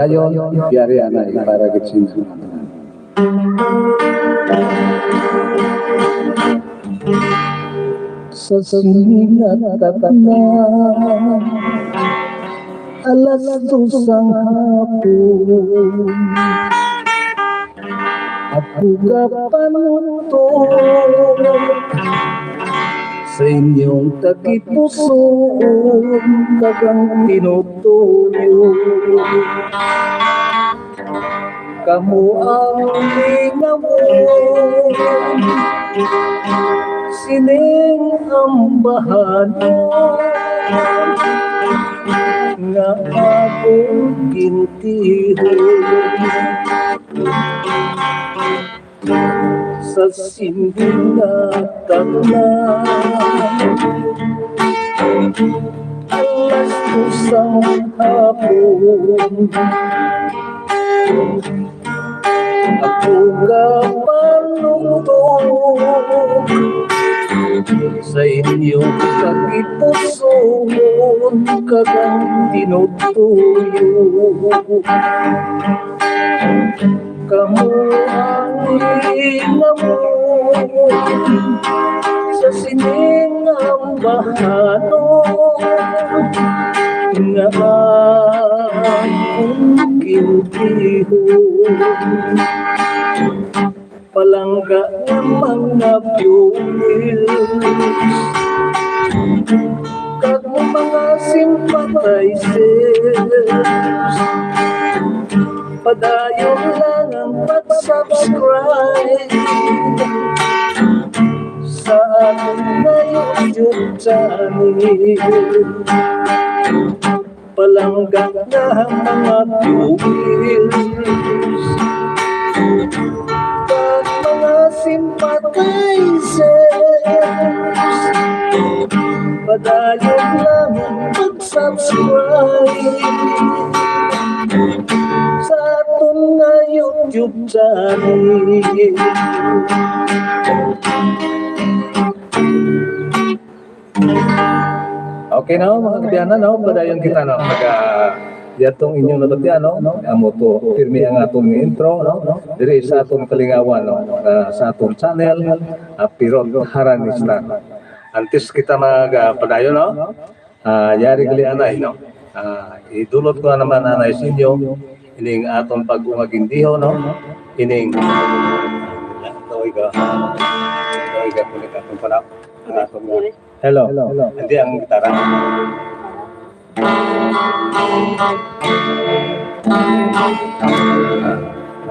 Ayon, biyari ana para gitsin. Sa sinat tatana, alas dosang hapon, ako kapanutong sa inyong takipusoon kagang tinutuyo. Kamu ang lingawan, sining ambahanon, nga akong gintihan sa sinding na tanan. Alas dosang hapon, ako kapanutong sa inyong kakipusoon kagang tinutuyo. Kamu ang lingawan sa sining ambahanon, nga akong gintihan palangga ng mga viewers kag mga sympathizers. Padayon lang ang pag-subscribe sa ating na YouTube channel. Palangga na ang mga viewers kag mga sympathizers. Padayon lang ang pag-subscribe sa ating na YouTube channel. Okay na mga kabiyana, no? Padayon kita, no? Yatong inyong nabatyan, no? Amo to, pirmi ang atong intro, no? Diri sa atong kalingawan, no? Sa atong channel, Pirot Haranista. Antes kita padayon, no? Yari gali anay, no? Idulot ko naman anay sa inyo, ining atong pag-umagindiho, no? Ining, Toiga kulit atong panap. Hello. Hindi ang gitara.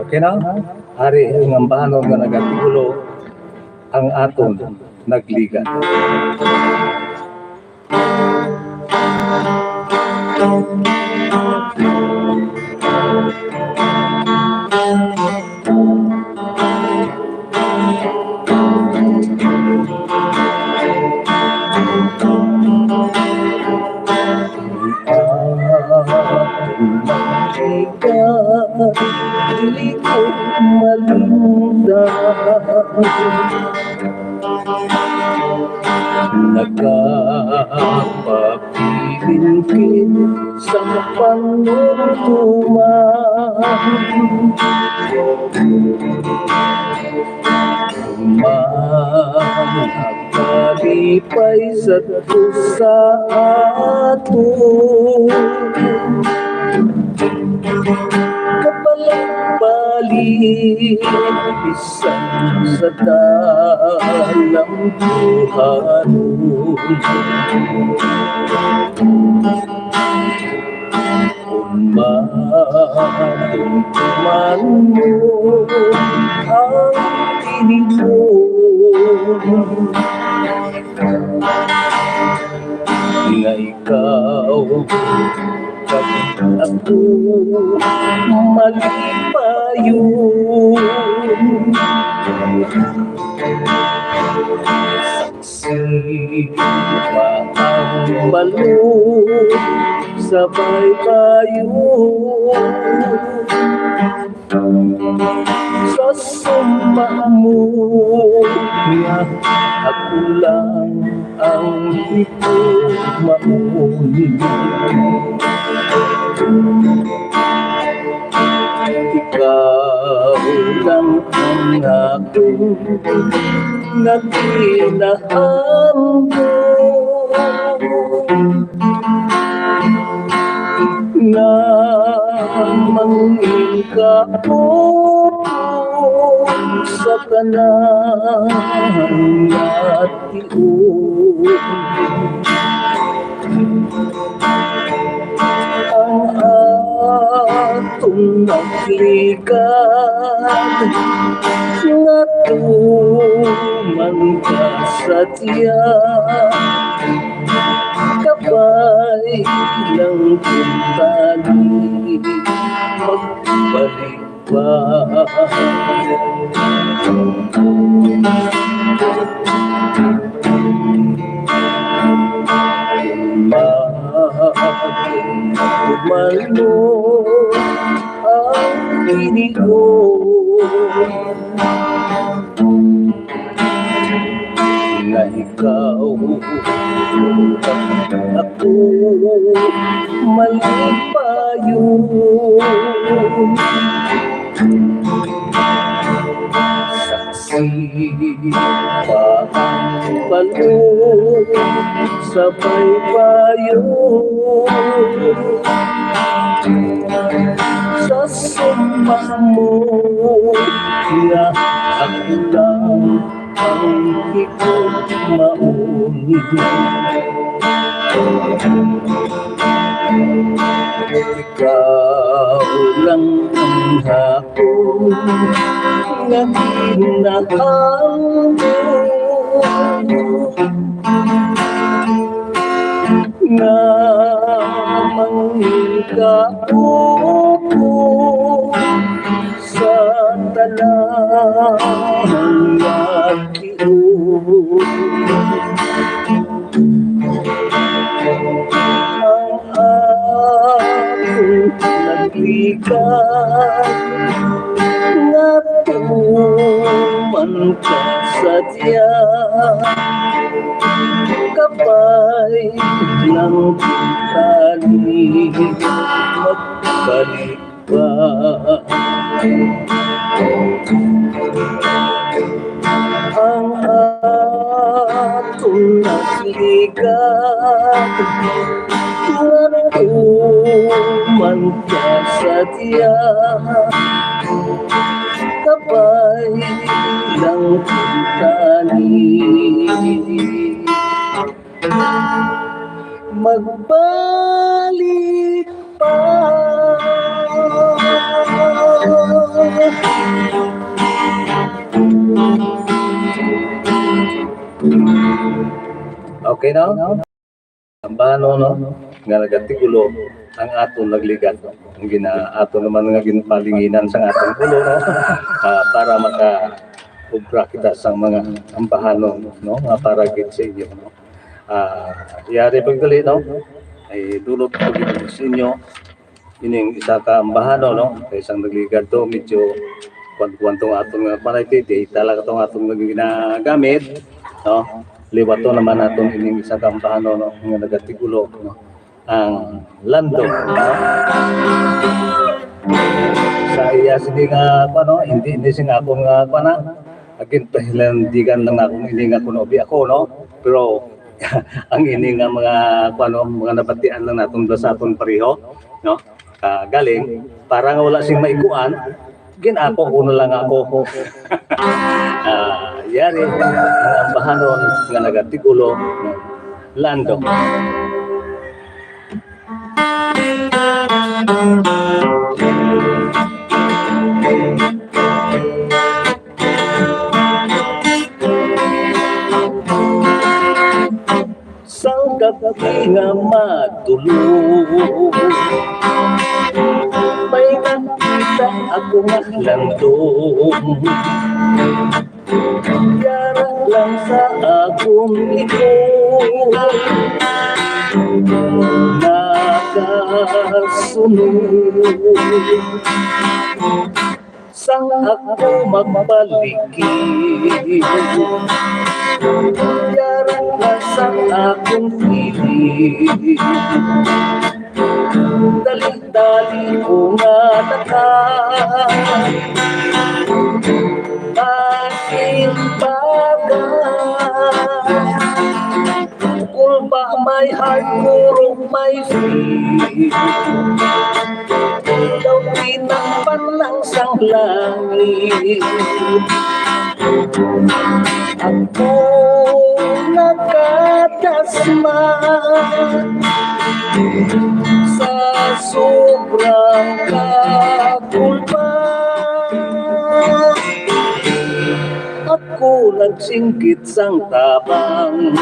Okay na? Hari ang ambahanon nga nagatigulo ang aton nagligan. Dili ko malindahan, nagkapapiling kin sa panuntuman. Magkalipay sa tusa aton, kapalang-balik bisan sa dalang buhanon. Kung matumtuman mo ang tinipon, nga ikaw kag ako malipayon. Saksi pa ang balon sabay payon, sa sumpa mo nga ako lang ang ito mauni. lang ang akong natinahan mo na mangin ka po sa tanan at tiyon ang atong naglikat nga tuman ka sa tiyan kapay ng kuntani magbalik pa tuman mo ang inigon na ikaw ako mali pa yun saksi pa ang palo sabay pa yun sa sumpa mo na ako lang ang ikot maun ikaw lang ang hapon nga ginahal nga mangin ka sa tanan at tiyon ang akong naglikat nga tuman ka sa tiyan kapay ng tali magbalik pa ang atong naglikat nga tuman ka sa tiyan kapay ng tali magbalik pa okay na? Ang bano no? Nga nagatigulo ang atong nagligat ang ato naman nga ginpalinginan sa atong ulo no? Para maka-ubra kita sa mga ambahanon no? Nga para gid sa inyo no? Yari pagdali no? Ay dulot ko dito sa inyo ining isa ka ambahano no? Kay isang nagligat do medyo kwan-kwantong atong panaytid talaga itong atong ginagamit no? Liwato naman atong ining isa ka ambahano no? Nga nagatigulo no? Ang lando no? Sa iya sige nga no? Hindi sing ako nga na agin pahilandigan lang akong ini nga kuno ako no? Pero ang ini nga mga mga nabatian lang natong dasapon pareho no galing para nga wala sing maikuan ginako kuno lang ako yari ang bahanon nga nagatigulo no? Lando sang gabi nga matulog may nakita ako nga landong yara lang sa akong likod nakasunod sang ako magpaligid yara lang sa akong pilit dali-dali ko nga hardcore may feel. Daw tinakpan ng sanglangit. Ako nakadasma sa sobrang kakulpa. Ako nagsingkit sang tabang.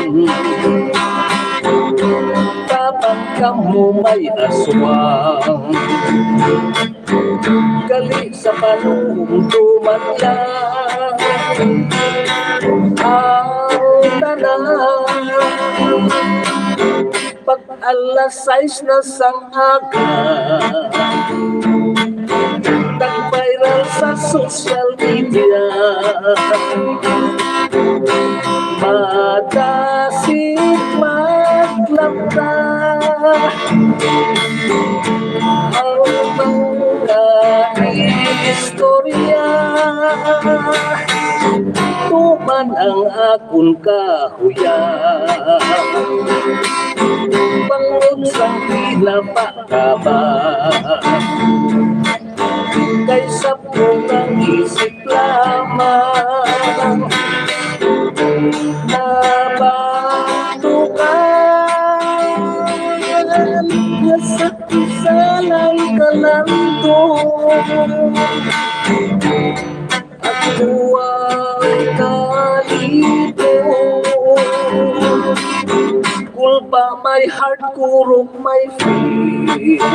Tabang kamo may aswang. Gali sa panungong dumadlang ang tanan. Pag alas 6 na sang aga, nag-viral sa social media. Madasig maglapta ang mga istorya. Tuman ang akon kahuya, bangod sang pinapakaba. Kaysa po ng isip lamang, nabatukan sa isalang kalandong. Ako ang kalito, kulpa may hardcore may feel.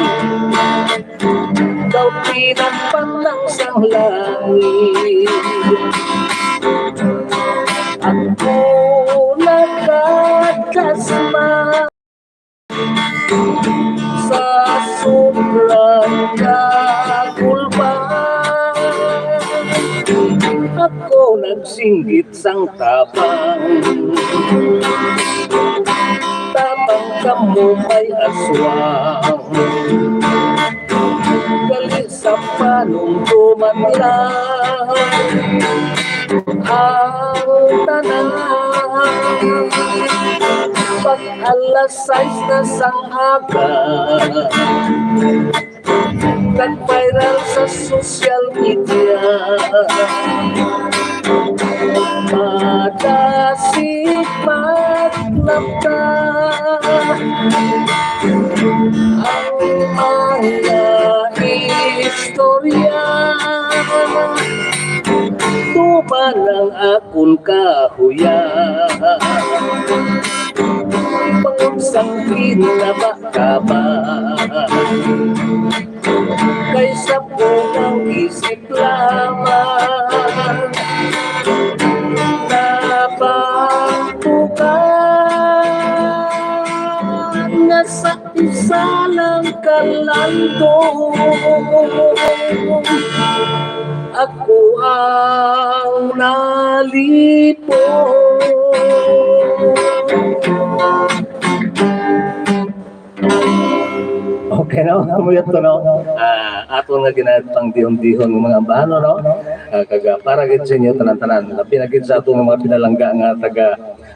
Daw tinakpan ng sanglangit. Ako nakadasma sa sobrang kakulpa. Ako nagsinggit sang tabang. Tabang kamo may aswang. Gali sa panungkuman lang ang tanan. Pag alas 6 na sang aga, nag-viral sa social media. Madasig maglapta ang mga istorya. Tuman ang akon kahuya, bangod sang pinapakaba. Kaysa po ng isip lamang, nabatukan nga sa isalang kalandong. Ako ang nalipong. Okay, no? Kumuyot ko, no? Ato nga ginatang dihon-dihon ng mga ambano, no? Kaga para gid sa inyo tanan-tanan. Labi na gid sa ato mga pinalangga nga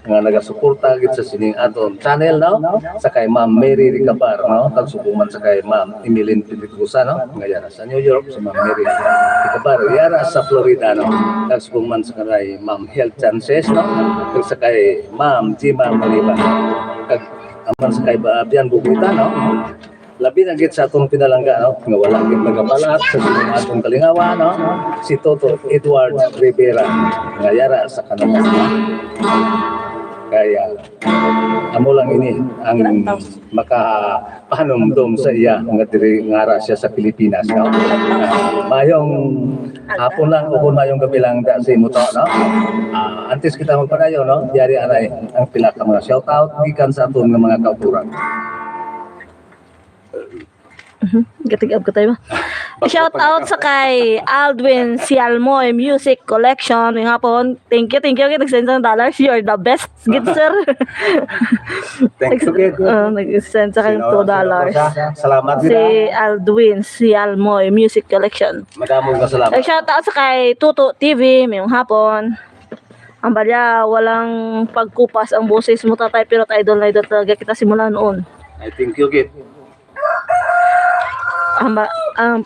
nga nagasuporta gid sa sining aton channel, no? Sa kay Ma'am Mary Ricabar, no? Tagsubuman sa kay Ma'am Emeline Pilitusa, no? Ngayara sa New York, sa Ma'am Mary Ricabar. Yara sa Florida, no? Tagsubuman sa kay Ma'am Health Chances, no? Kag sa kay Ma'am Jima Maliba. Kag aman sa kay Bian Bugita, no? Labi na gid sa atong pinalangga, no? Nga wala gid nagapalat sa sining atong kalingawa, no? Si Toto Edward Rivera nga yara sa kanila. Kaya amo lang ini ang makapahanumdum sa iya nga diri ngara siya sa Pilipinas, no? Mayong hapon lang o mayong gabi lang da sa imo to, no? Antes kita magpadayon, no? Diari anay ang pila ka mga shout out gikan sa aton nga mga kauturan. Gatig-ab ko tayo. Shout out sa kay Aldwin Sialmoy Music Collection. Yung hapon, thank you. Nag-send ng $. You're the best, good sir. Thank you, kid. Nag-send sa kay $2. Salamat Si Aldwin Sialmoy Music Collection. Madamong salamat. Shout out sa kay Tuto TV. Mayong hapon. Ang balya, walang pagkupas ang boses mo tatay, pero idol na idol talaga kita simula noon. I thank you, Kit.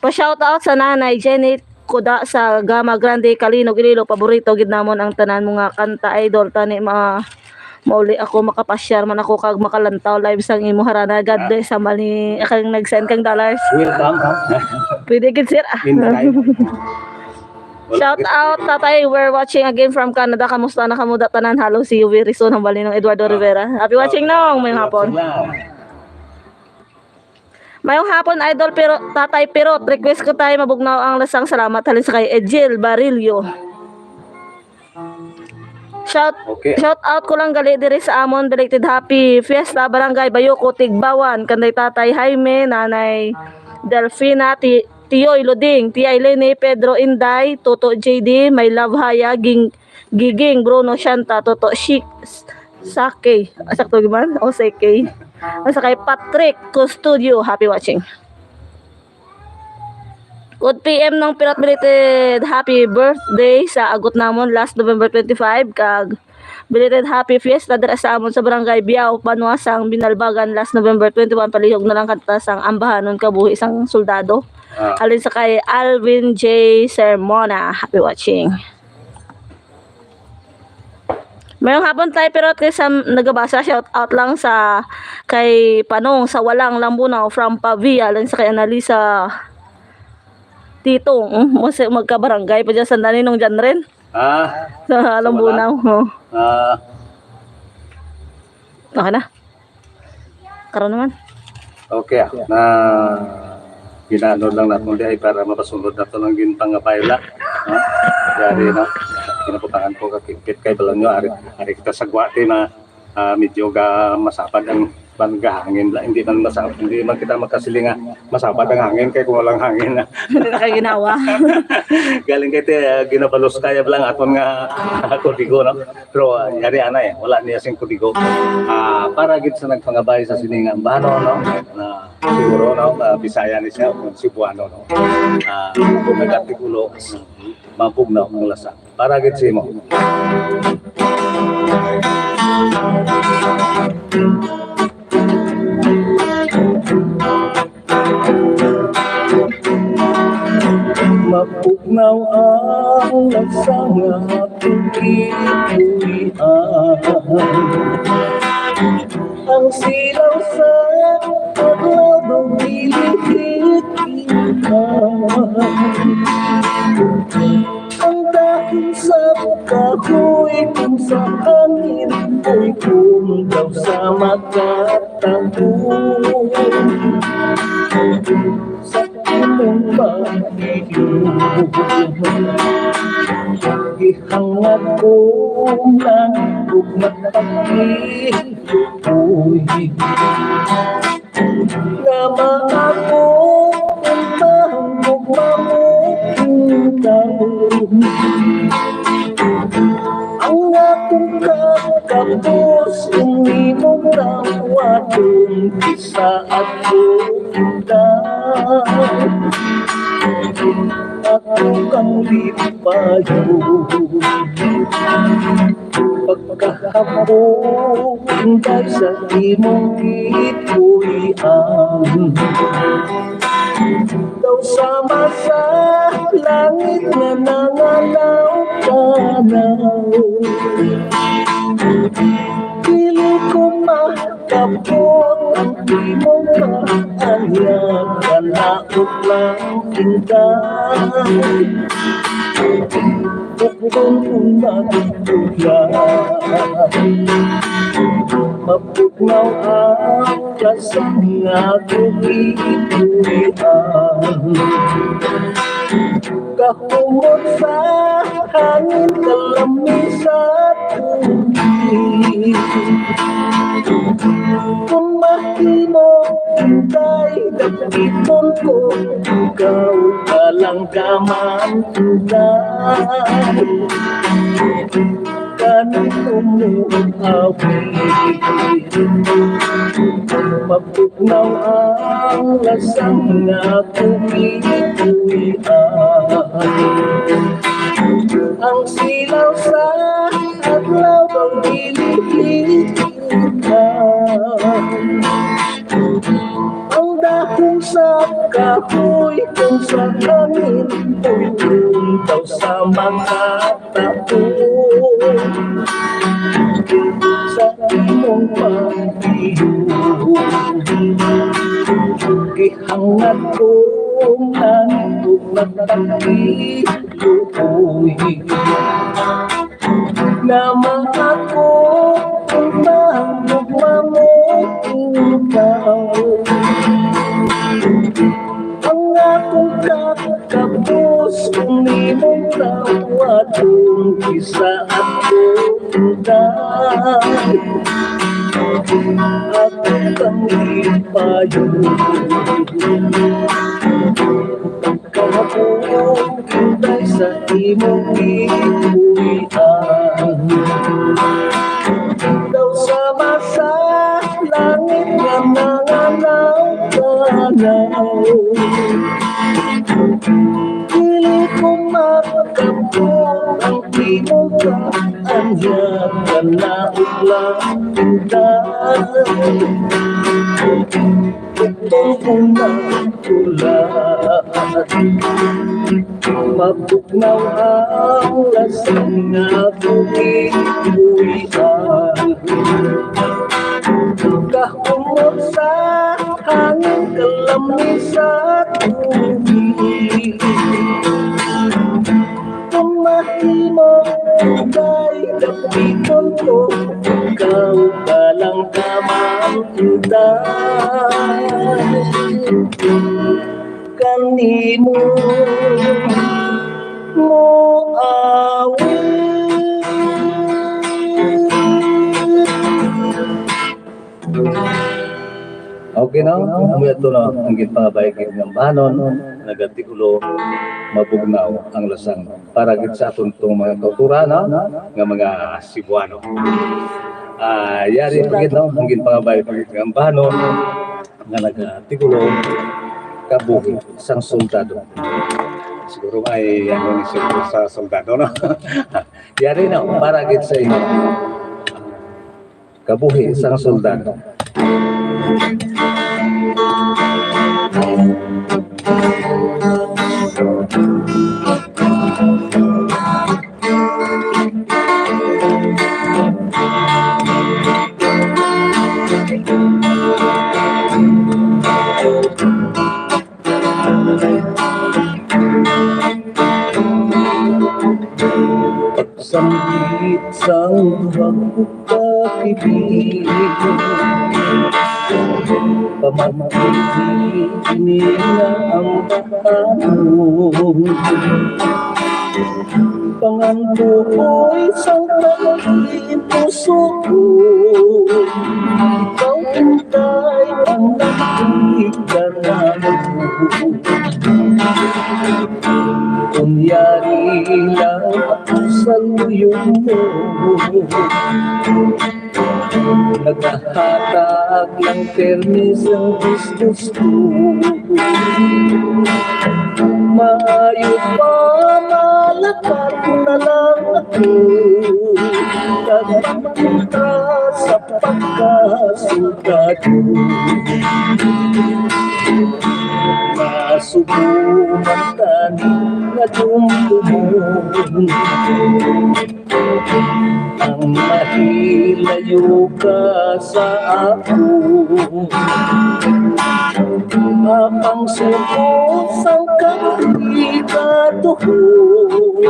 Pa-shoutout sa nanay Jenny Kuda sa Gama Grande, Calino, Gililo, paborito gid namon ang tanan mga kanta idol tani mauli ako makapasyar man ako kag makalantaw live sang imo harana. God bless sa mali akang nag-send kang dollars. Welcome. Pwede gid sir. Anytime. Shout out tatay, we're watching again from Canada. Kamusta na kamuda tanan? Hello, see you very soon. Ang bali ng Eduardo Rivera. Happy watching nong mayong hapon. Mayong hapon idol pero tatay pero request ko tayo mabugnaw ang lasang salamat halin sa kay Ejil Barillo. Shout out ko lang gali diri sa amon belated happy fiesta barangay Bayoko Tigbawan kanday tatay Jaime, nanay Delfina, Tiyoy Luding, Tia Elene, Pedro Inday, Toto JD, My Love Haya, Giging, Bruno Shanta, Toto Chic, Sake, sakto giman? O Sake. Asa kay Patrick Custodio, happy watching. Good PM ng Pirat belated happy birthday sa agot namon last November 25 kag belated happy fiesta dira sa amon sa barangay Biao, Panuasang, Binalbagan last November 21 palihog na lang kanta sang ambahanon kabuhi isang soldado. Halin sa kay Alvin J. Sermona. Happy watching. Mayroong hapon tayo pero at sa nagabasa shout out lang sa kay Panong sa Walang Lambunaw from Pavia lang sa kay Analisa Titong magkabarangay pa dyan sa Daninong dyan rin. Sa Lambunaw. Okay na. Karoon naman. Okay na ginano lang natin diay para mapasunod nato ng gintangapayla. Dari na pinaputangan ko kakikit kay balang nyo ari kita sagwati na medyo masapad ang hangin la hindi man kita makasilinga masapad ang hangin kay kung walang hangin na hindi na kayo ginawa. Galing kay ginabalos kaya lang aton nga kudigo no pero yari ana wala niya sing kudigo para gid sa nagpangabay sa siningan bano no na siguro no Bisaya ni siya Cebuano no kung nagatikulo mapugnaw ang lasa para gid simo. Mapugnaw ang laksang aking ipuwian ang silaw sa paglabang nilihit ang dahil sa kahoy kung sa hangin ay kumdaw sa makatapo sa imong pag-ibig gihangat ko lang ug magpag-iuy nga maako ang mahangog mamukitaw ang akong kapos kung imong tawadong isa at ako kang lipayo pagkahapon dahil sa imong ipuwian daw sama sa langit na nangalaw-tanaw pili ko makapot ang imong kaanyag kanaot lang tingkay kung magtugyan mapugnaw ang lasang akong ipuwian kahumot sa hangin kalamis sa tubig kung mahimo hintay dapiton ko ikaw walang kamantugay kanino mo awit mapugnaw ang lasang akong ipuwian ang silaw sa kahoy kung sa hangin, doon daw sa mga taon. Sa imong pag-iyon, gihangat kong nandog nagtakiluoy, naman ako kung mahugma mo ikaw. Ang akong kakapos kung imong tawadong isa at tundan, ako kang ipayon. Kahapon hintay sa imong iuwian, daw sa masa langit nga mga nawanaw. Dili ko makapot ang imong kaanyag, kanaog lang tindahan. Itong unang tulat, mapugnaw ang lasing na buhi-buhian. Kahumot sa hangin, kalamig sa tubig. Kumahimo kay dapiton ko, ikaw ka lang kamangkitan. Kanimo mo awit. Okay na, umuyato na ang ginpangabayagin ng banon, nagatikulo, mabugnaw ang lasang para gid sa aton tong mga kauturana nga mga Cebuano. Yari pagit no, ang ginpangabayagin ng banon nga nagatikulo, kabuhi, isang soldado. Siguro ay ano ni sa soldado no. Yari na para gid sa inyo. Kabuhi, isang soldado. Pagsambit sang duwang kakibig, pamamatay nila ang bahanon. Panganto ko'y sang kalagin puso ko, ikaw hintay ang nagigaranan ko. Kunyari lang ako sa luyong mo, naghahatag ng permis ang gustos ko. Maayo pa malakad na lang ako, kagpunta sa pagkasugado. Masubukan tani nga dumdumon, ang mahilayo ka sa ako. Apang sukot sang kahigatuhon,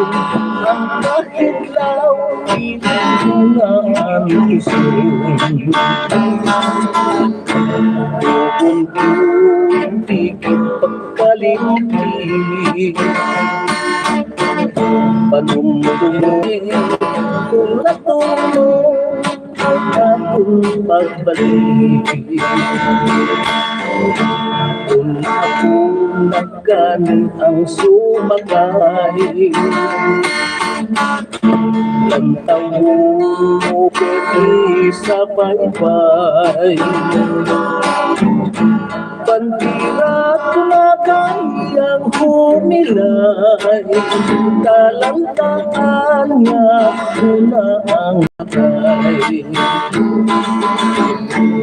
ang kahitlaw ilingan isun. Tigil pagkalimpi, panumdumi kung natulog ang akong pagbalik. Kung ako nagkanin ang sumakay, lantaw mo pwede sa baybay. Bandira kumagayang humilay, talantaan nga una ang patay.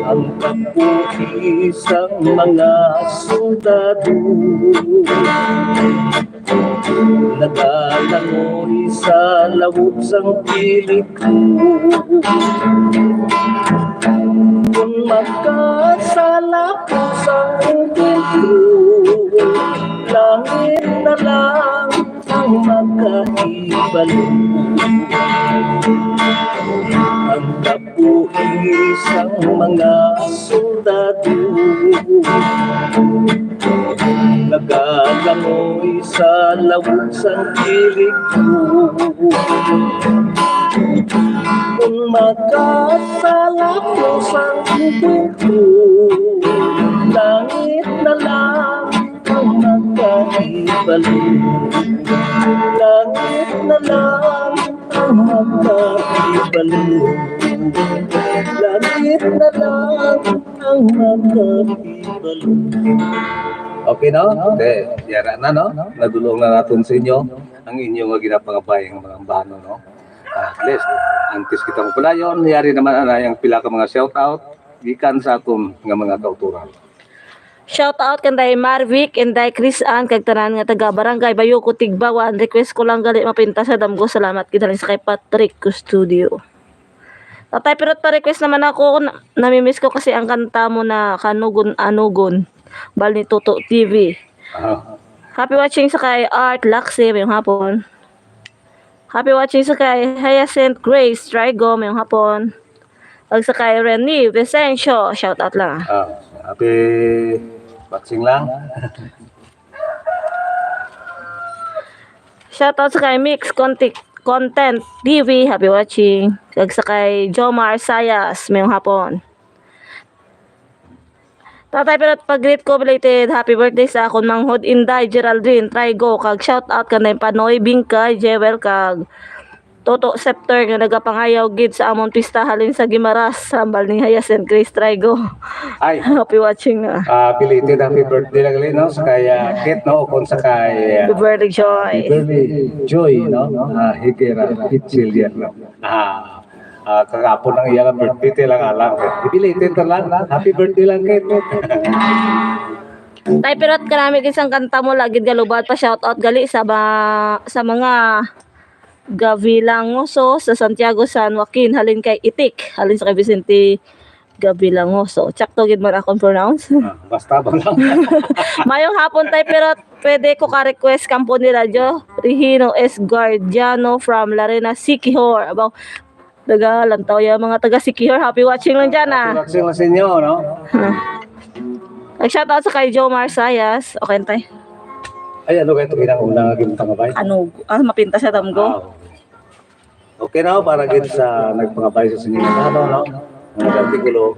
Ang kapuisang mga sundalo nagalangoy sa lawusang pilik ko. Kung magkasala ko sa pinto, langit na lang ang magkaibalo. Ang kapuisang mga soldado nagalangoy sa lawusang pilik ko. Kung magkasala ko sa pinto, langit na lang ang magkaibalo. Langit na lang ang magkaibalo. Langit na lang ang magkaibalo. Okay, no? Okay, yara na, no? Nadulong na natin sa inyo ang inyong ginapangabayang mga bano, no? At least, antes kitang pulayon, yari naman na yung pila ka mga shoutout, gikan sa aton nga mga kauturan. Shout out kanday Marvic and day Chris Ann kag tanan nga taga Barangay Bayuko Tigbawan. Request ko lang gali mapinta sa damgo. Salamat kita rin sa kay Patrick Custodio. Tatay pero pa request naman ako, namimiss ko kasi ang kanta mo na Kanugon Anugon bal ni Toto TV. Happy watching sa kay Art Laxi ngayong hapon. Happy watching sa kay Hyacinth Grace Trigo ngayong hapon. Ag sa kay Rene Vicencio, shout out lang. Happy boxing lang. Shout out sa kay Mix Content TV, happy watching. Ag sa kay Jomar Sayas ngayong hapon. Tatay pero pag-greet ko belated happy birthday sa akong manghod Inday Geraldine Trigo kag shout out kanay Panoy Bingkay Jewel kag Toto Scepter nga nagapangayaw gid sa amon pista halin sa Gimaras sambal ni Hyacinth Grace Trigo. Ay, Happy watching na. belated happy birthday lang rin, no? Sa kaya Kit, no? Kung sa kay Happy birthday Joy. Joy, no? Higera, Hitchilian, no? Kagapon ng iyang birthday lang alam. Belated ka lang, happy birthday lang, Kit. Tay pero karami isang kanta mo lagi galubad pa shout out gali sa mga Gavilangoso sa Santiago San Joaquin halin kay Itik halin sa kay Vicente Gavilangoso. Tsakto gid mo na akong pronounce. Basta ba lang? Mayong hapon tay pero pwede ko ka-request kampo ni Radyo Regino S. Guardiano from Larena, Siquijor. Abaw, lantaw yung mga taga Siquijor. Happy watching lang dyan Happy watching lang sa inyo, no? Nag-shoutout sa kay Jomar Sayas. Okay, tay. Ay, ano kayo ito ginang-unang aging pangabay? Ano, mapinta sa damgo. Okay na, para gid sa nagpangabay sa sinyo na ano, no? Mga artikulo,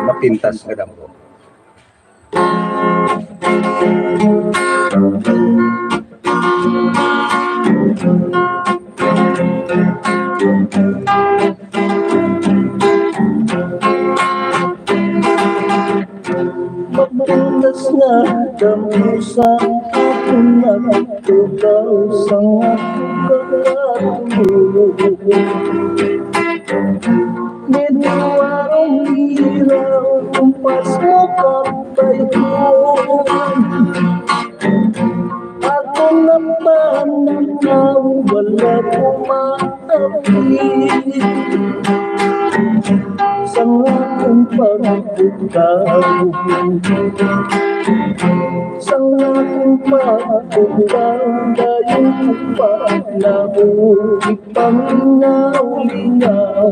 mapintas ka damgo. Mapintas nga damgo sa akong nagtulaw sa kakatulog. Niduwarong hiraw kumpas mo kapay ko. Ako naman na wala kumaapi sa akong pagkutaw. Sa akong pagkutaw dahil paglaho ipaminaw-linaw.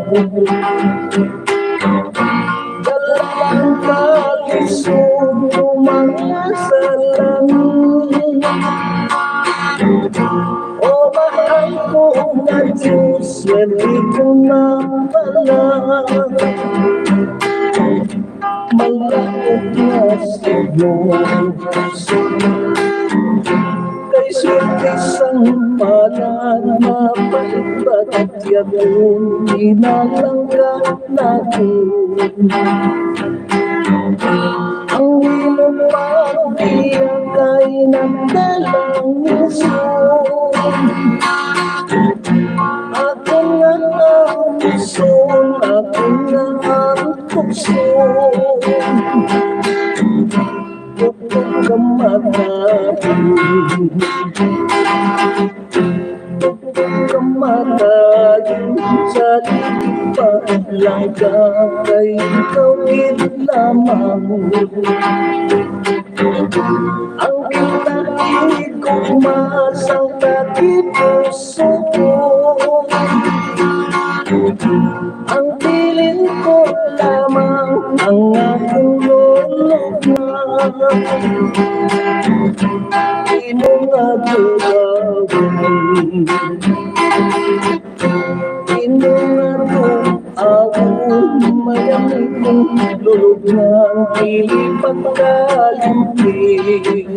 Dalawang kalisod mga sa langit. O mahal ko na Diyos, hindi ko na pala malakot na sa iyong puso. Kay swerte sang pala na palipat yatong inalangga natin. Ang ilong pag-iyak ay nagdalangison. Ako nga ang puson, ako nga ang tukson. Huwag kang matayin, huwag kang matayin. Sa lipat lang ka, kay ikaw lamang. Ang kinaig kong masang takipuso ko, ang piling ko lamang ang aking lulugnan. Di mo nga tulawin, di mo nga tulawin, malamig kong lulugnan, ilipat kalimtig.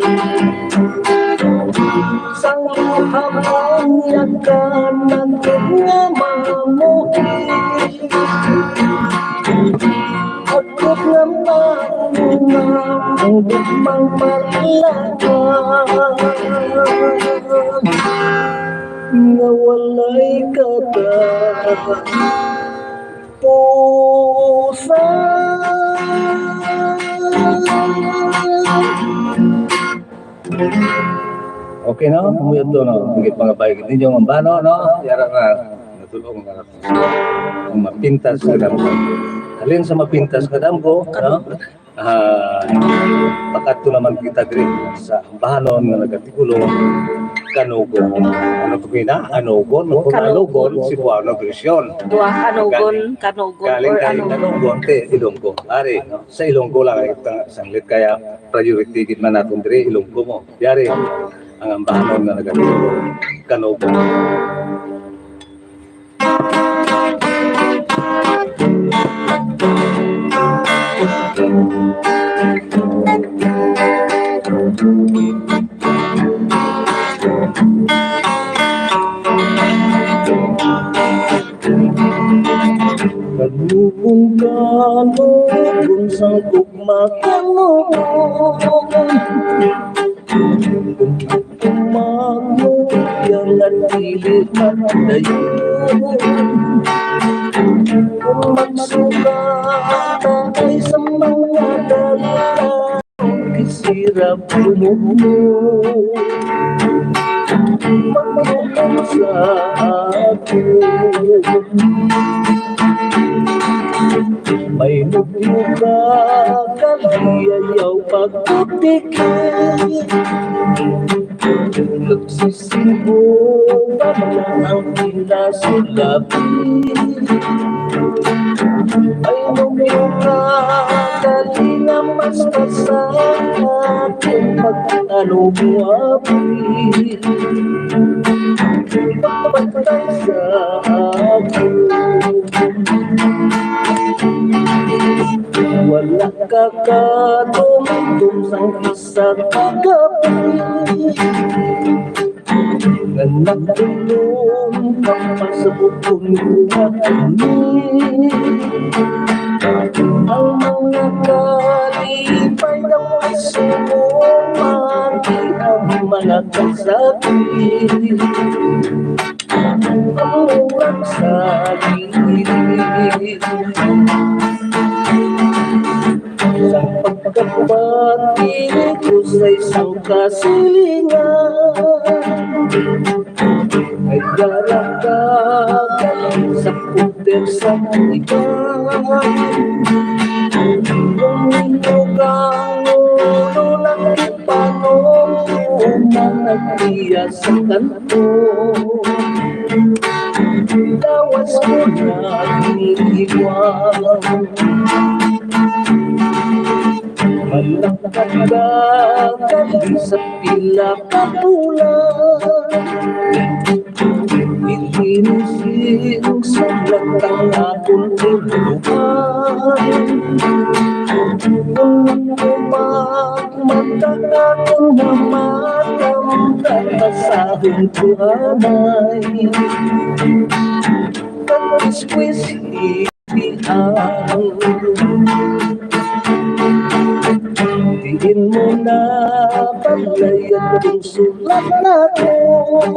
Sang luha mong yakan, nandun nga mamuhi. Agad nga mauna, ang gumang malakan. Nawalay kata pusa. Okay no? Umuyot to no? Higit mga baik ninyo ang bano no? Yara na natulong na ang mapintas na damgo. Alin sa mapintas na damgo, no? Pakato naman kita diri sa bahanon nga nagatigulo kanugon. Ano to kina? Anugon, kung anugon si Juano Grisyon. Duwa kanugon, Galing or kay kanugon te Ilonggo. Ari, no? Sa Ilonggo lang ay sanglit kaya priority gid man naton diri Ilonggo mo. Yari ang bahanon nga nagatigulo kanugon. Kanukong kanugon sang tugma kanugon, kung tumaguyang at pilit madayon. Kung magsukat ay sa mga dalan, kisirap lumumo, magmukang sa akin. May nagmuka kalayayaw pagpapikit, nagsisibo pa lang ang pinasilapit. Ay nagmuka kalina mas kasama kung pag-alubuapit, pagpatay sa akin. Wala ka katumtum sang isa kagabi, nga nagtulong ka pa sa bukong buhay. Ang mga kalipay ng puso mo, mati ang mga kasabi. Ang ulang sa gilid, sa pagkabati ko sa isang kasilingan, ay darakagan sa puder sa ikan. Kung inugang ulo ng ipanong nagtiya sa kanto, lawas ko na iniiwan. Malakagdagan sa pila kapulan, ilinising sa latang akong tuluhan. Kung umagmata akong namatang kasahong tuhanay, kaniskwis ipihan. Sabihin mo na bantayan yung sulat natin.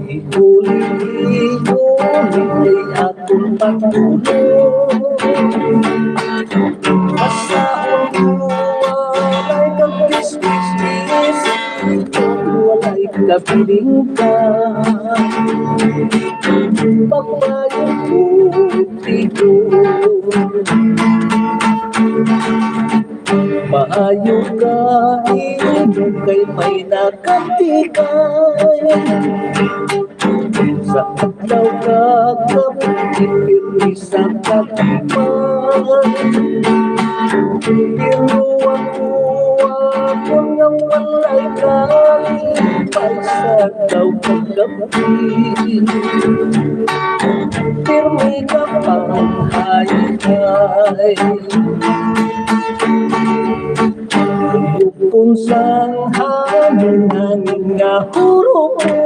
Ihuli-huli ay akong pagtulong. Masaon mo walay kang kismis-mis, walay kapiling ka. Pagbayang putito, maayo ka, inom kay may nakatikay. Sa ataw ka, kapitipirmi sa katipan. Pero ako nga walay kalipay sa daw kagabi. Pirmi ka pang hayay. Kung saan hangin nga huro mo,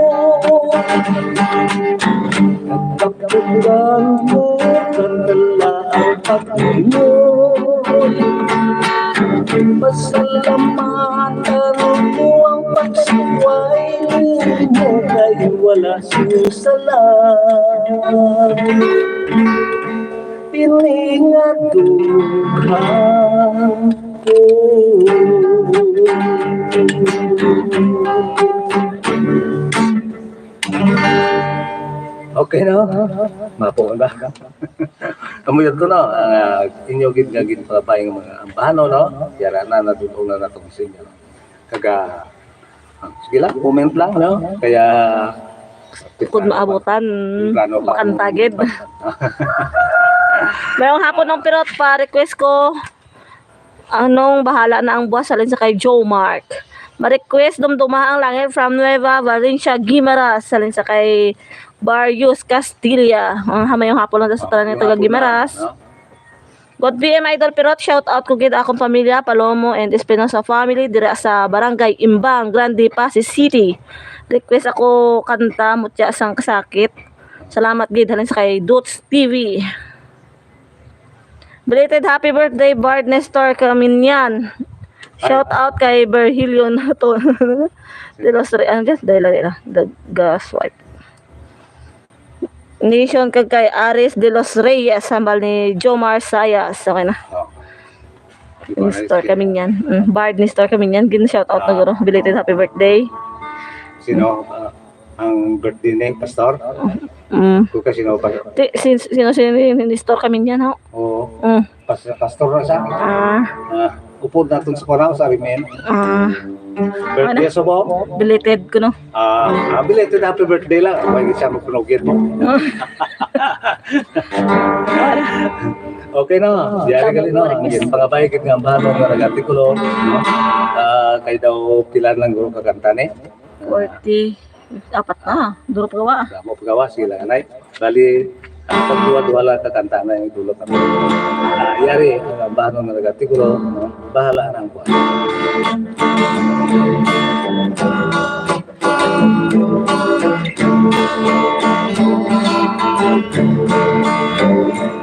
nagkapugan ko kandala ang pag-ingoy. Pasalamatan ko ang pagsuway mo kay wala sinusalan. Piningaduhan ko. Okay no? Mapo ba? Kamuyot ko no, inyo gid nga gid pabayang mga ambano no. Yara na natutong na natong sa inyo. Kaga sige lang, comment lang no. Kaya Kung maabutan, makantagid. Mayroong hapon ng pirot pa, request ko, anong bahala na ang buwas salin sa kay Joe Mark. Ma-request dumdumaha ang langit from Nueva Valencia, Guimaras, salin sa kay Barrios Castilla. Ang hamayong hapon lang sa talan nito kag Guimaras. God BM Idol Pirot, shout out ko gid akong pamilya, Palomo and Espinosa family dira sa Barangay Imbang, Grande, Pasig City. Request ako kanta Mutya sang Kasakit. Salamat gid halin sa kay Dots TV. Belated happy birthday Bard Nestor Caminyan. Shout out kay Berhilio Nato. De los Reyes, dahil the gaswipe. Nation kag kay Aris de los Reyes, sambal ni Jomar Sayas. Okay na. Nestor Caminyan. Bard Nestor Caminyan. Gin shout out na guro. Belated happy birthday. Sino ang birthday ni Pastor? Kung kasi sino pa? Sino Nestor Caminyan ho? Oo. Pastor na siya. Upod natin sa konaw sa Arimen. Birthday sa mo? Belated ko no. Belated happy birthday lang. Huwag siya magpunogin mo. Okay na. Diyari ka rin no. Ang pangabay kit nga bahano nga nag-artikulo. Kay daw pilar lang guro kakanta ni. 40. Apat na. Duro pagawa. Damo pagawa sila anay. Bali pagduwa-duwa lang kakanta na yung dulo kami. Yari ang bahano nga nag-artikulo. Bahala na ang buwan.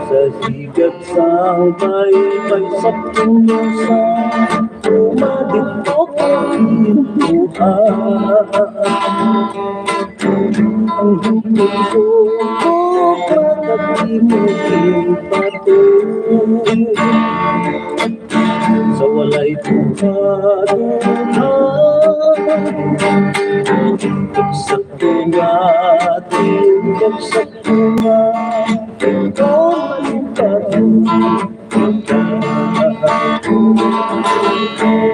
Sa higat sang baybay sa punusa, umadipok ang buhay. Ang hukot ko pagkatimugin patuloy. Sa walay tumaduhan, sa tungati, sa tungati,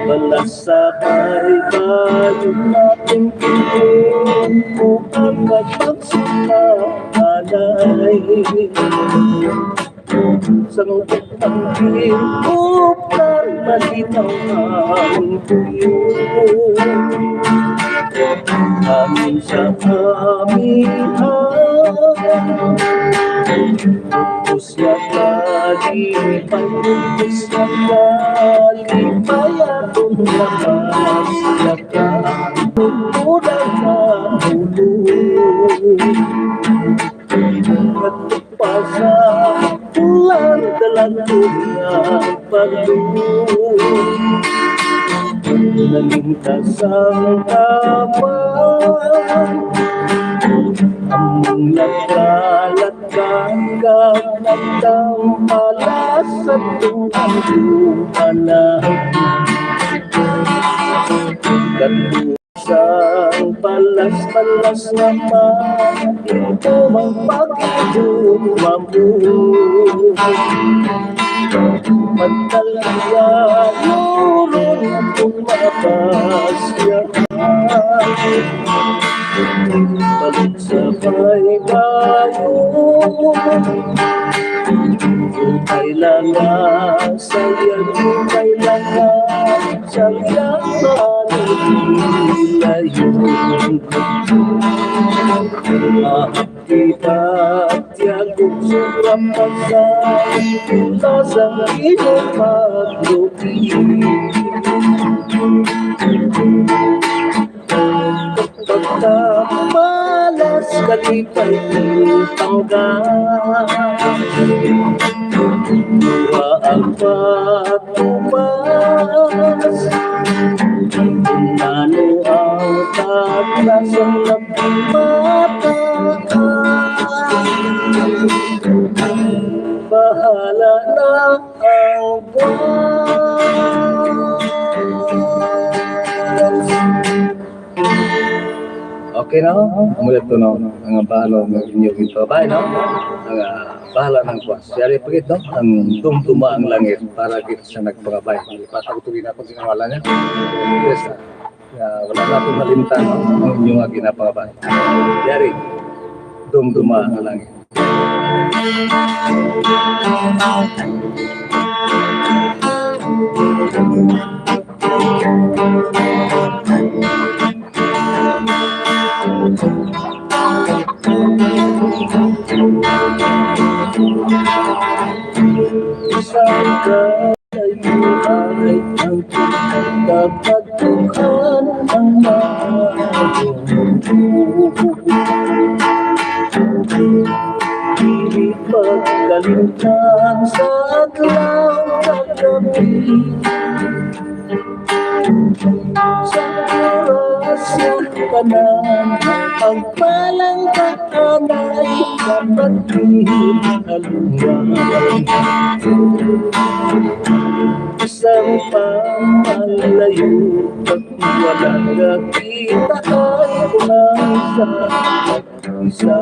balasabay bayo natin kung ang kapagsakalay. Sang pagpangkin upang malinaw ang tuyo. Amin sa amihan, Pusya kalipay, pusya kalipay, atong lakas lakas, mudah na ulo. Katupasa, ulan dalam lagunya palung nalintas ang kawan among nagkalatkan nagtampalas sa tuwang anak Katusang palas-palas naman ito ang pagkikuha mo Magtalaga yurong kung mapasya Balik sabay kayo Kung kailangan saya kung kailangan saya manilayon Mahakitat yagong surang pasay Lasang iyong maglupi Pagkamalas kalipay tanggal Waagpat tumas Nano ang katlasang nagmata Bahala na ang buwan Okay no? Amulat ko no? Ang bahala ng inyong itabay no? Ang bahala ng kwas. Yari pagit no? Ang tumtuma ang langit para kita siya nagpagabay. Patagutugin ako sinawala niya. Yes na. Wala na itong halimtan no? Ang inyong ginapagabay. Yari, tumtuma ang langit. Isang kalayuan ang kapatukan ang Dili pagkalimtan sa adlaw kagabi Sa oras sa kanan ang palang kaanay dapat ihalungan Isang pamalayo at walang nakita ay unang isa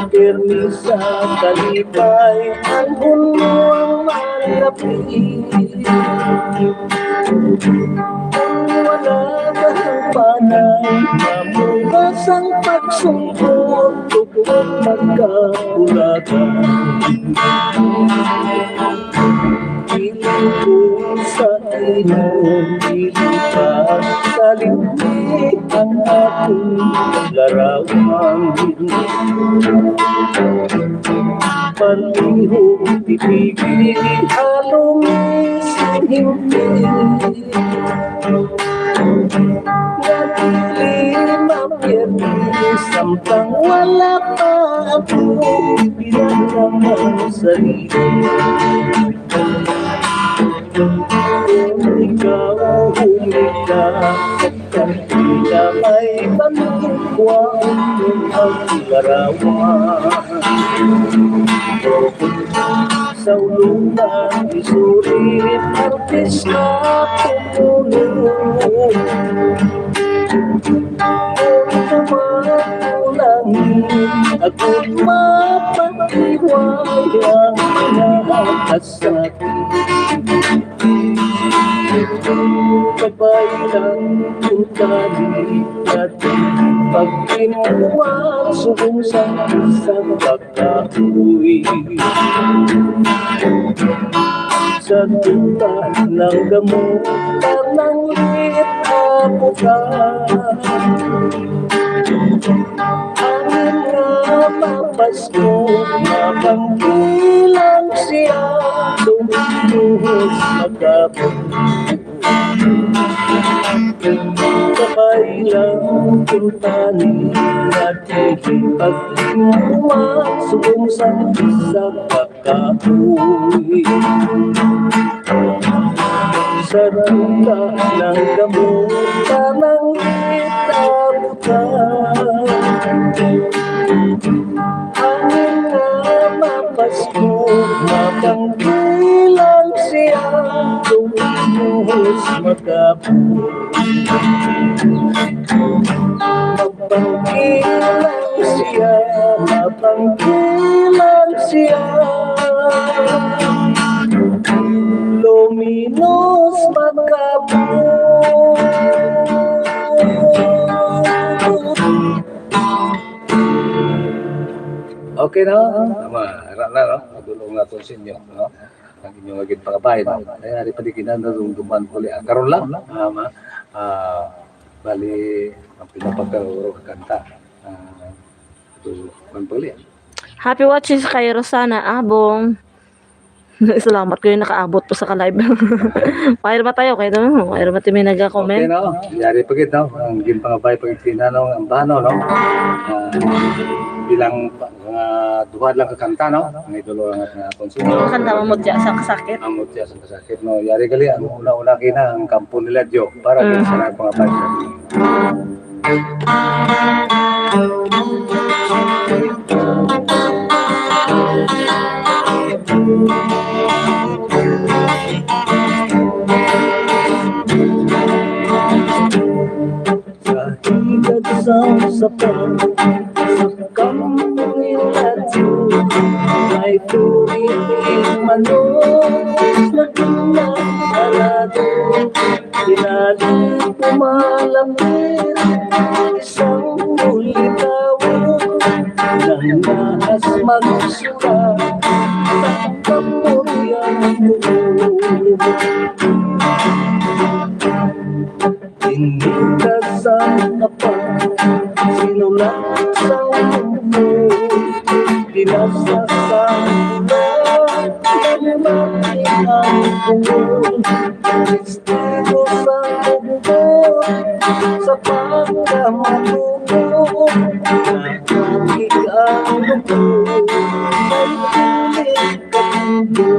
Pirmi sa kalipay ang mundo ang malapit Wala kang panay mamunas ang pagsungkot Tugod magkabulagan Piling ko sa inyong pilipas Salimpi ang aking larawan Palihog pipigil halong isinhimpi Nagili mapirmi sampang wala pa ako Bilang ang sarili Kung ikaw humikas at kanila may panukwang ang larawan Sa ulungan isurit artis na tumulong Langit ako't mapatiwayang nakasakit Sabay lang kung kami natin pagkinuwang sumusang isang pagkakuwi Sa tutan ng gamot ng lit ako ka Amin na mapasko mapangkilang siya Tumuhos magkapag Sabay ilang pintani at ipag-imuman sumsang sa kakahoy. Sa duka ng gamuta ng itabutan, hangin na mapasko, mapangkilang siya, tumihos magabot. Mapangkilang siya, mapangkilang siya, luminos magabot. Okay na? Tama, harap na, no? Madulong na ito sa inyo, no? Ang inyong agad pakabay, no? Kaya di pa di kinanarungduman ko liang. Karoon lang, tama. Bali, ang pinapagkaruro kanta. Ito, pagpali. Happy watching sa kay Rosana Abong. Salamat ko yung nakaabot po sa ka-live. Pair ba tayo? Kaya no? Pair ba tayo may Okay, nag-comment? no? Yari pagit, no? Ang ginpangabay pagit tinanong ang bano, no? Bilang mga duha lang kakanta, no? Ang idolo lang at nga konsumo. Kanta mo dyan sa kasakit. Ang mutya sa kasakit, no? Yari gali, ang una-una kina, ang kampo nila, Diyo, para din sa nagpangabay sa inyo. Sa higad sa sapan, sa kampo nila, Diyo, may turing manos na pinag-alado. Pinali pumalapit, isang ulitaw, nang naas magsura sa kamuryang tulo. Inigdasan na pa, sinulat sa mundo, pinasasang ulan, nagmati ang buwan, destino sa mundo, sa pagkamatuto, nagkakig ang mundo, may pilit kamundo.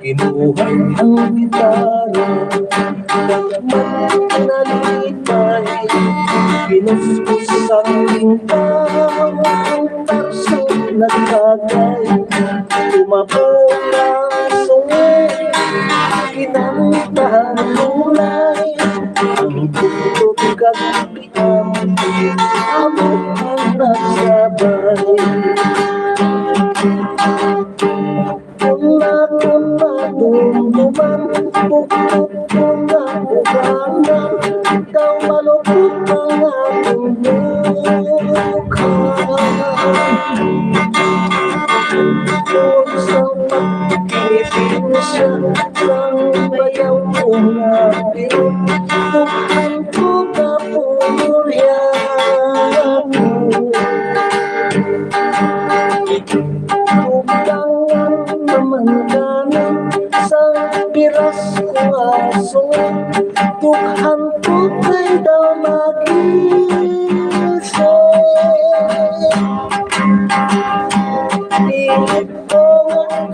Kinuha ang gitara, nagman nalipay, kinuskus ang lingkang, ang tarso nagkagay, tumapong ang sungi, kinantahan mulay, ang tutot kagpian, abot ang nagsabay. Dumduman, bukod ko na ugangan, ikaw malupot ang aking mukha. Kung sa pagkitin siya, sang bayaw kong napin, tuhan ko kapumuryan mo. Tugangan naman ganin, sang piras kong aso, tuhan ko kay daw mag-isip. Pilit ko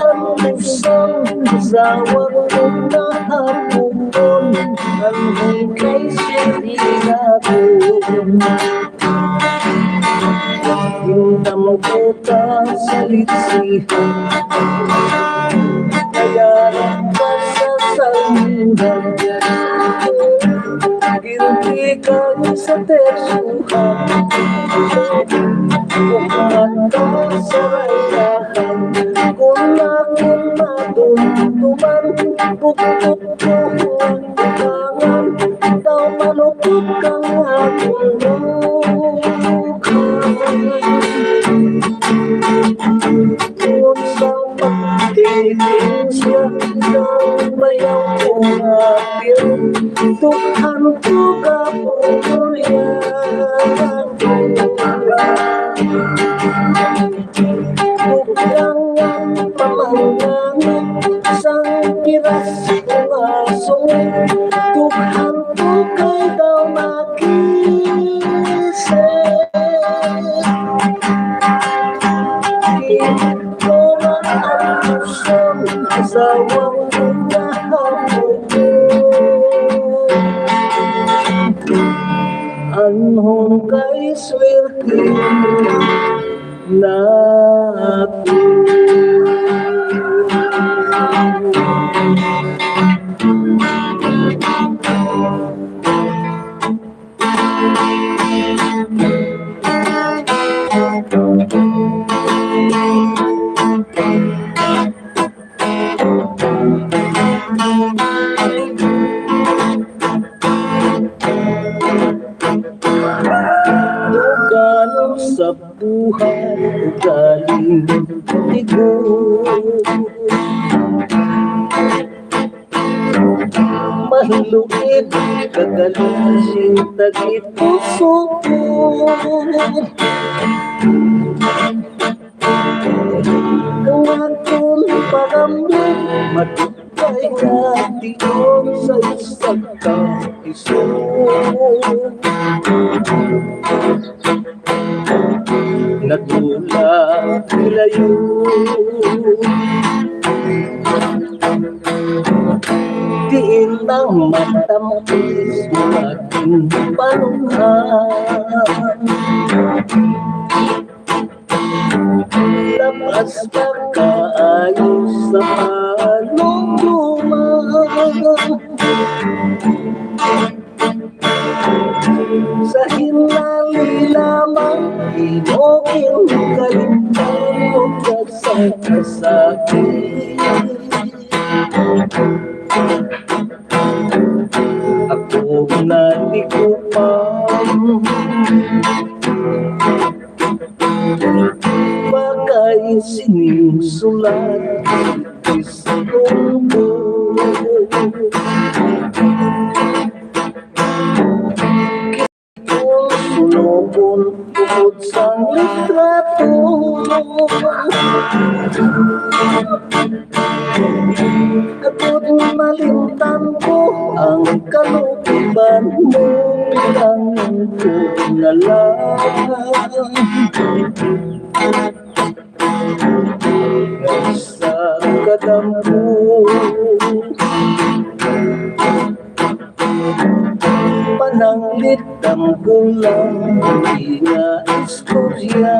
ang lusang, zawag ko na hapon, ang hikay sirinato. Hindam ko ta sa litsihan, kaya ka sa salingan, ginti ka sa tersuhan, kumanta sa rayahan, kung aking madumduman, bukod ko ang tugangan, daw malupot kang aking mukha. Kung sa pagtitin siya, ng bayaw kong apil, tuhan ko kapumuryan. Tugangan pamangangan, sang piras kong aso, dughan ko kay daw makisip. Di ko maalusan, asawang hinahamon ko. Anhon kay swerte na ako. Ganong sa buhay galing bigo, maluit kagaling tagit puso ko. Kung akong pagamit, matutay natin sa isang kaiso. Natulak nilayo, diin ang matamis mo aking panuhan. Lapas ka kaayos sa palungkuman, sa hinali lamang inokin kalimtan mo kasang kasakit. Ako nalikupan, bagay siningsulat isang ko. Sunobon bukod sang litrato, ako't malimtan ko ang kalukuban mo, lang ko na lang. Sa kadampo, pananglit ang gulang, hindi nga istorya.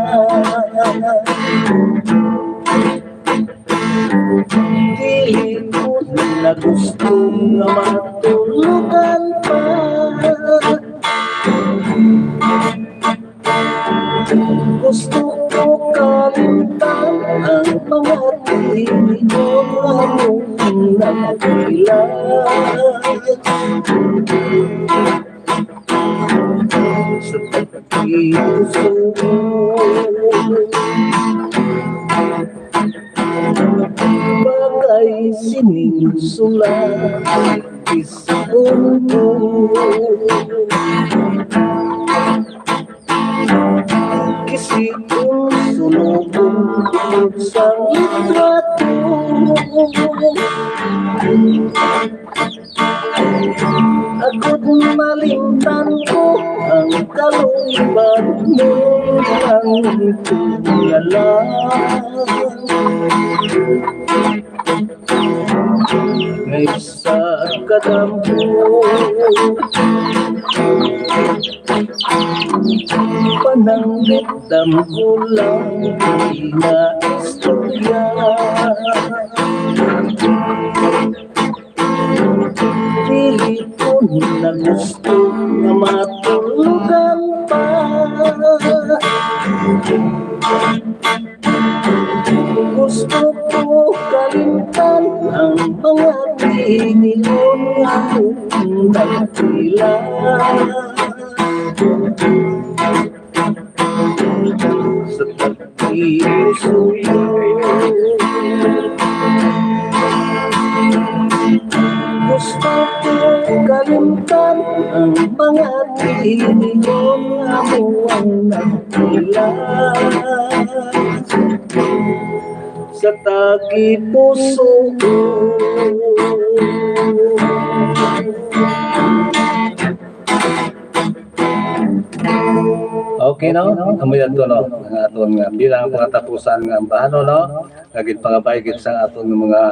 Di ko na gusto na matulugan pa. Gusto ko kalimtan ang mga tinig ko, anong nagkailan. Sa pagkipuso mo, bagay siningsulat isang ko. Kisikong sunobong bukod sa litrato, ako't malimtan ko ang kaluban mo, ang tunyalan. Ngay sa kadampo, pananglit dampo lang, hindi na istorya. Dili ko na gusto na matulugan pa. Gusto ko kalimtan ang mga tinigon akong nagkilan. Sa pagkipuso mo, gusto ko kalimtan ang mga tinigon ako ang nagkilan. sa tagi puso. Okay, no? Amoy ato, no? Ang aton nga bilang pangatapusan nga ambahano, no? Nagit pangabay gid sa aton nga mga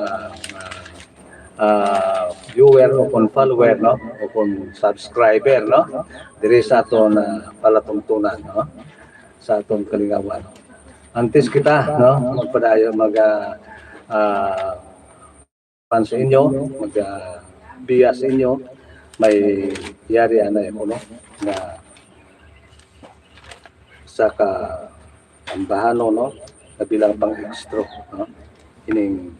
viewer o kung follower, no? O kung subscriber, no? Diri sa aton palatungtunan, no? Sa aton kalingawan. Antes kita, no? Magpadayo pan sa inyo, biya sa inyo, may yari anay mo, no? Na sa ambahano, no, kabilang pang extra, no, ining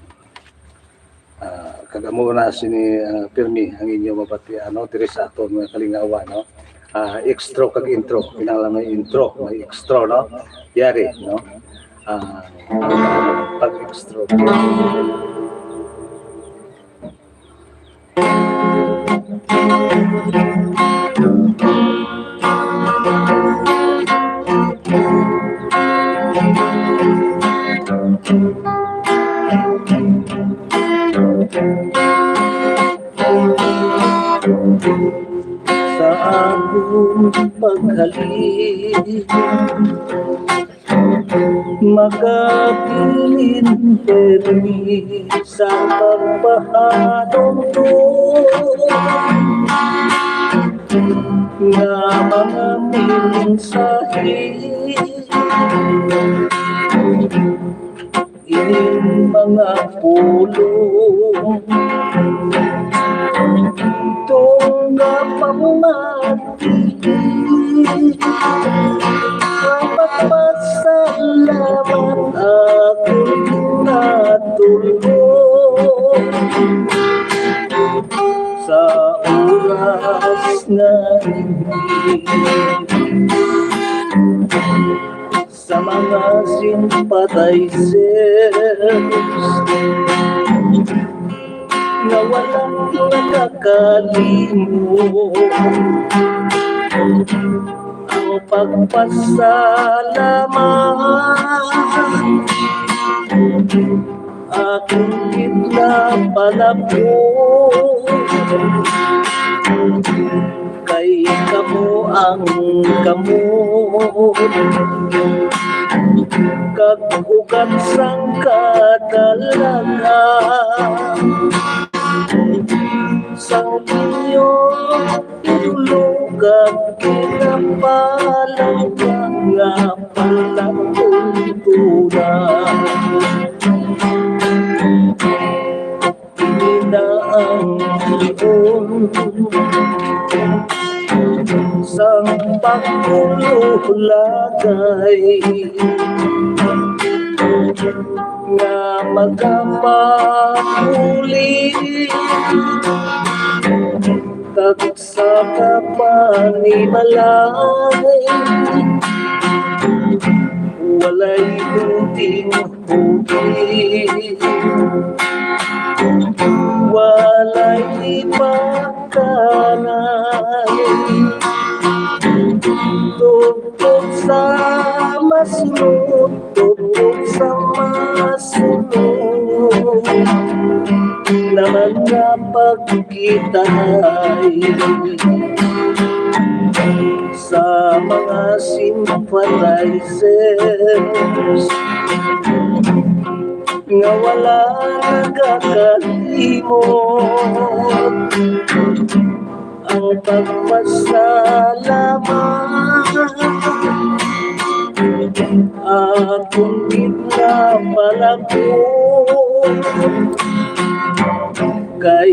kagamura sini pirmi ang inyo mabati ano diri sa aton mga kalingawan, no, extra kag intro, pinanglan may intro, may extra, no, yari, no, pag extra. Sa akong paghalin, makabilin permi sa pagpahanong to, nga mga mensahe, ining mga pulong tungga pamati, mapagpasalamat akong natulog sa oras na hindi, sa mga sympathizers na walang nakakalimo ang pagpasalamat aking pinapalako kay kamo ang kamot kagugan sang kadalaga sang inyo tulog at kinapalang nga palakuntunan. Hindi na ang liyon sang pagkululagay nga magkapahuli kag sa kapanimalay walay kunting huli walay ipagkanay tugtog sa masunod tugtog sa masunod naman na pagkitay sa mga sympathizers nga wala nagakalimot ang pagpasalamat akong pinapalako kay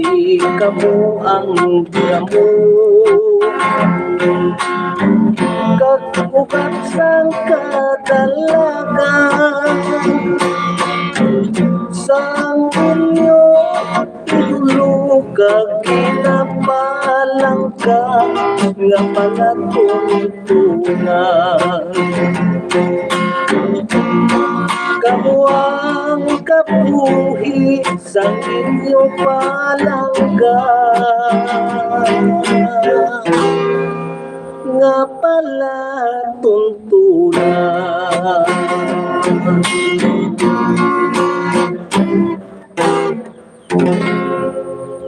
kamo ang damo kagugat sang kadalaga sang inyo tulog kag kinapalang ka nga palatuntunan kamo ang kabuhi sang inyong palangga nga pala tuntunan.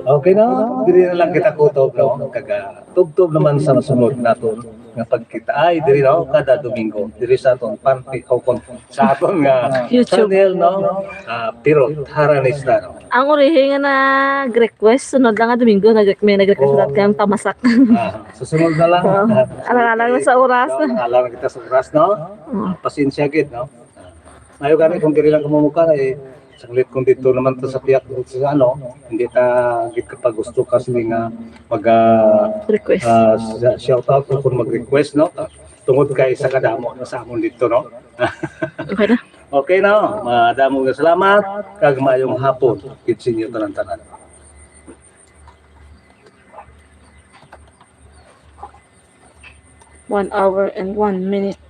Okay na, diri na lang kita kutob, no? Kaga, tubtob naman sa sunod naton nga pagkita. Ay, diri no, kada Domingo. Diri sa aton Panti Hokon. Sa aton nga YouTube. channel, no? Pero Haranista, no? Ang urihi nga nag-request, sunod lang nga Domingo, may nag-request Oo. lahat kayang tamasak. Susunod na lang. Oo. Alang-alang na sa oras. Alang kita sa oras, no? Pasensya gid, no? Mayo gani kung diri lang kumumuka eh saglit kung dito naman to sa piyak sa ano, hindi ta gid kapag gusto ka sila nga mag Request. shout out kung mag-request, no? Tungod kay sa kadamo sa amon dito, no? Okay na. Okay no, madamo nga salamat kag maayong hapon kid sa inyo tanan-tanan. 1 hour and 1 minute.